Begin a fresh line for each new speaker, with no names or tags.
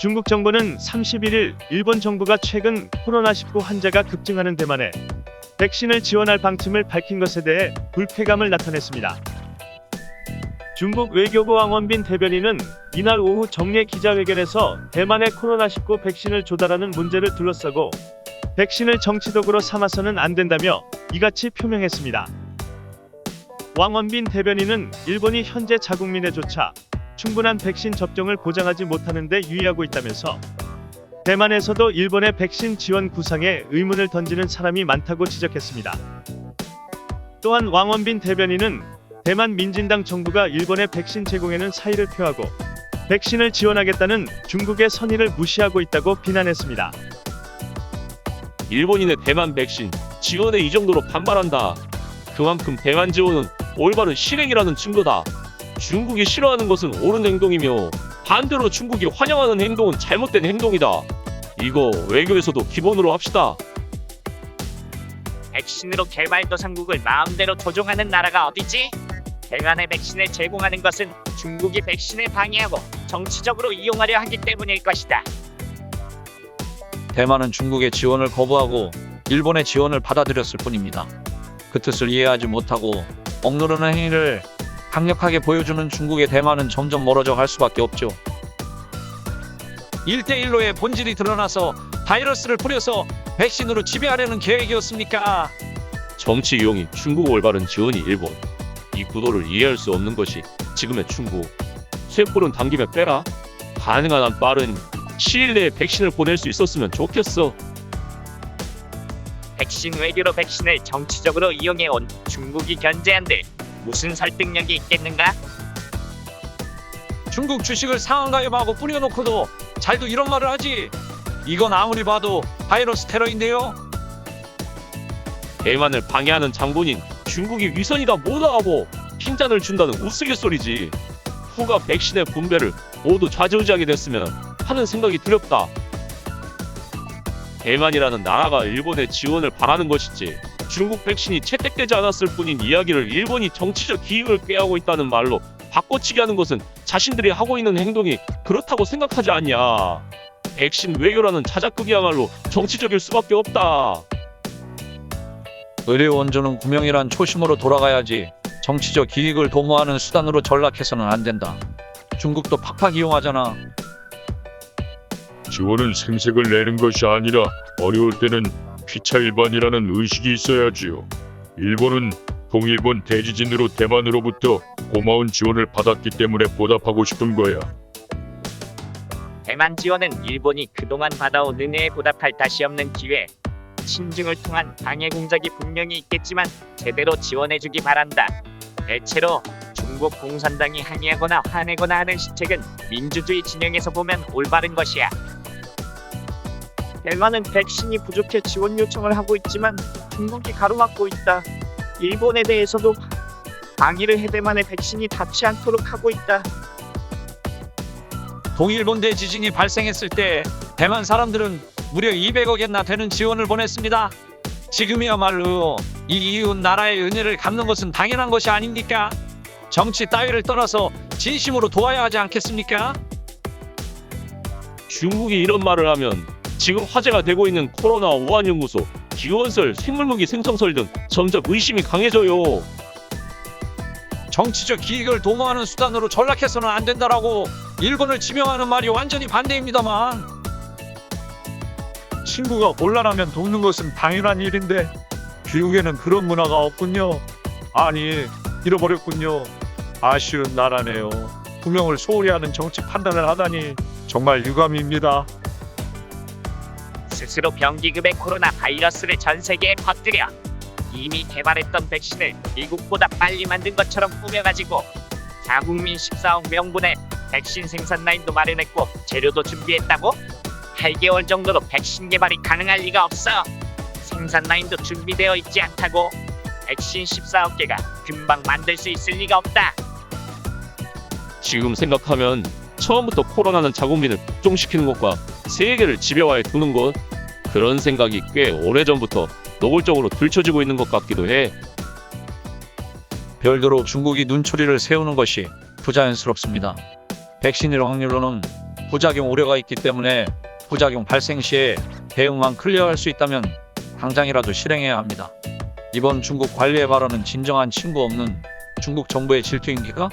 중국 정부는 31일 일본 정부가 최근 코로나19 환자가 급증하는 대만에 백신을 지원할 방침을 밝힌 것에 대해 불쾌감을 나타냈습니다. 중국 외교부 왕원빈 대변인은 이날 오후 정례 기자회견에서 대만의 코로나19 백신을 조달하는 문제를 둘러싸고 백신을 정치적으로 삼아서는 안 된다며 이같이 표명했습니다. 왕원빈 대변인은 일본이 현재 자국민에조차 충분한 백신 접종을 보장하지 못하는 데 유의하고 있다면서 대만에서도 일본의 백신 지원 구상에 의문을 던지는 사람이 많다고 지적했습니다. 또한 왕원빈 대변인은 대만 민진당 정부가 일본의 백신 제공에는 사의를 표하고 백신을 지원하겠다는 중국의 선의를 무시하고 있다고 비난했습니다.
일본인의 대만 백신 지원에 이 정도로 반발한다. 그만큼 대만 지원은 올바른 실행이라는 증거다. 중국이 싫어하는 것은 옳은 행동이며 반대로 중국이 환영하는 행동은 잘못된 행동이다. 이거 외교에서도 기본으로 합시다.
백신으로 개발도상국을 마음대로 조종하는 나라가 어디지? 대만의 백신을 제공하는 것은 중국이 백신을 방해하고 정치적으로 이용하려 하기 때문일 것이다.
대만은 중국의 지원을 거부하고 일본의 지원을 받아들였을 뿐입니다. 그 뜻을 이해하지 못하고 억누르는 행위를 강력하게 보여주는 중국의 대만은 점점 멀어져 갈 수밖에 없죠. 1대1로의 본질이 드러나서 바이러스를 뿌려서 백신으로 지배하려는 계획이었습니까?
정치 이용이 중국 올바른 지원이 일본. 이 구도를 이해할 수 없는 것이 지금의 중국. 쇠불은 당기면 빼라. 가능한 한 빠른 시일 내에 백신을 보낼 수 있었으면 좋겠어.
백신 외교로 백신을 정치적으로 이용해온 중국이 견제한들 무슨 설득력이 있겠는가?
중국 주식을 상한가협하고 뿌려놓고도 잘도 이런 말을 하지. 이건 아무리 봐도 바이러스 테러인데요.
대만을 방해하는 장본인 중국이 위선이다 뭐다하고 핀잔을 준다는 우스갯소리지. 후가 백신의 분배를 모두 좌지우지하게 됐으면 하는 생각이 두렵다. 대만이라는 나라가 일본의 지원을 바라는 것이지 중국 백신이 채택되지 않았을 뿐인 이야기를 일본이 정치적 기획을 꾀하고 있다는 말로 바꿔치기 하는 것은 자신들이 하고 있는 행동이 그렇다고 생각하지 않냐. 백신 외교라는 자작극이야말로 정치적일 수밖에 없다.
의료 원조는 구명이란 초심으로 돌아가야지 정치적 기익을 도모하는 수단으로 전락해서는 안 된다. 중국도 팍팍 이용하잖아.
지원은 생색을 내는 것이 아니라 어려울 때는 피차 일반이라는 의식이 있어야지요. 일본은 동일본 대지진으로 대만으로부터 고마운 지원을 받았기 때문에 보답하고 싶은 거야.
대만 지원은 일본이 그동안 받아온 은혜에 보답할 다시 없는 기회. 친중을 통한 방해 공작이 분명히 있겠지만 제대로 지원해주기 바란다. 대체로 중국 공산당이 항의하거나 화내거나 하는 시책은 민주주의 진영에서 보면 올바른 것이야. 대만은 백신이 부족해 지원 요청을 하고 있지만 중국이 가로막고 있다. 일본에 대해서도 방위를 해 대만의 백신이 닿지 않도록 하고 있다.
동일본 대지진이 발생했을 때 대만 사람들은 무려 200억이나 되는 지원을 보냈습니다. 지금이야말로 이 이웃 나라의 은혜를 갚는 것은 당연한 것이 아닙니까? 정치 따위를 떠나서 진심으로 도와야 하지 않겠습니까?
중국이 이런 말을 하면 지금 화제가 되고 있는 코로나 우한연구소, 기원설, 생물무기 생성설 등 점점 의심이 강해져요.
정치적 기익을 도모하는 수단으로 전락해서는 안 된다라고 일본을 지명하는 말이 완전히 반대입니다만.
친구가 곤란하면 돕는 것은 당연한 일인데 미국에는 그런 문화가 없군요. 아니, 잃어버렸군요. 아쉬운 나라네요. 구명을 소홀히 하는 정치 판단을 하다니 정말 유감입니다.
스스로 병기급의 코로나 바이러스를 전 세계에 퍼뜨려 이미 개발했던 백신을 미국보다 빨리 만든 것처럼 꾸며가지고 자국민 14억 명분의 백신 생산 라인도 마련했고 재료도 준비했다고? 8개월 정도로 백신 개발이 가능할 리가 없어. 생산 라인도 준비되어 있지 않다고? 백신 14억 개가 금방 만들 수 있을 리가 없다.
지금 생각하면 처음부터 코로나는 자국민을 복종시키는 것과 세계를 지배화해 두는 것, 그런 생각이 꽤 오래전부터 노골적으로 들춰지고 있는 것 같기도 해.
별도로 중국이 눈초리를 세우는 것이 부자연스럽습니다. 백신일 확률로는 부작용 우려가 있기 때문에 부작용 발생 시에 대응만 클리어할 수 있다면 당장이라도 실행해야 합니다. 이번 중국 관리의 발언은 진정한 친구 없는 중국 정부의 질투인기가?